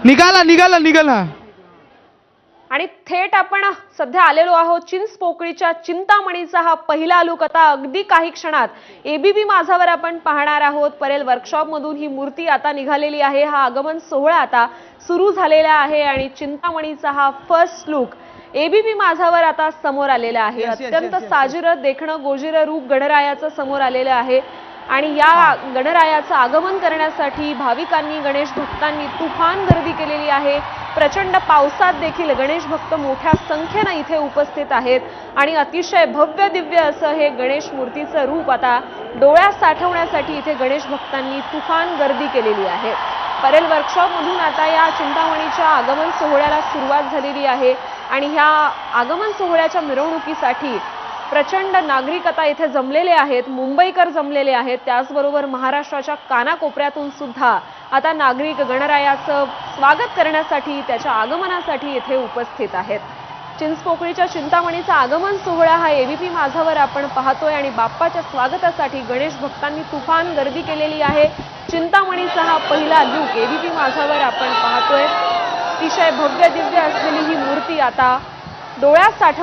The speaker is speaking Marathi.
निघाला निघाला निघाला। आणि थेट आपण सध्या आलेलो आहोत चिंचपोकळीच्या चिंतामणीचा हा पहिला लूक आता अगदी काही क्षणात एबीपी माझावर आपण पाहणार आहोत। परेल वर्कशॉप मधून ही मूर्ती आता निघालेली आहे। हा आगमन सोहळा आता सुरू झालेला आहे आणि चिंतामणीचा हा फर्स्ट लूक एबीपी माझावर आता समोर आलेला आहे। अत्यंत साजिरं देखणं गोजिरं रूप गणरायाचं समोर आलेलं आहे आणि या गणरायाचं आगमन करण्यासाठी भाविकांनी गणेश भक्तांनी तुफान गर्दी केलेली आहे। प्रचंड पावसात देखील गणेश भक्त मोठ्या संख्येने इथे उपस्थित आहेत आणि अतिशय भव्य दिव्य असं हे गणेश मूर्तीचं रूप आता डोळ्यात साठवण्यासाठी इथे गणेश भक्तांनी तुफान गर्दी केलेली आहे। परेल वर्कशॉप मधून आता या चिंतामणीच्या आगमन सोहळ्याला सुरुवात झालेली आहे आणि ह्या आगमन सोहळ्याच्या मिरवणुकीसाठी प्रचंड नागरिक आता इथे जमलेले आहेत। मुंबईकर जमलेले आहेत, त्याचबरोबर महाराष्ट्राच्या कानाकोपऱ्यातून सुद्धा आता नागरिक गणरायाचं स्वागत करण्यासाठी त्याच्या आगमनासाठी इथे उपस्थित आहेत। चिंचपोकळीच्या चिंतामणीचा आगमन सोहळा हा एबीपी माझावर आपण पाहतोय आणि बाप्पाच्या स्वागतासाठी गणेश भक्तांनी तुफान गर्दी केलेली आहे। चिंतामणीचा हा पहिला लूक एबीपी माझावर आपण पाहतोय। अतिशय भव्य दिव्य असलेली ही मूर्ती आता डोळ्यात साठवण्यासाठी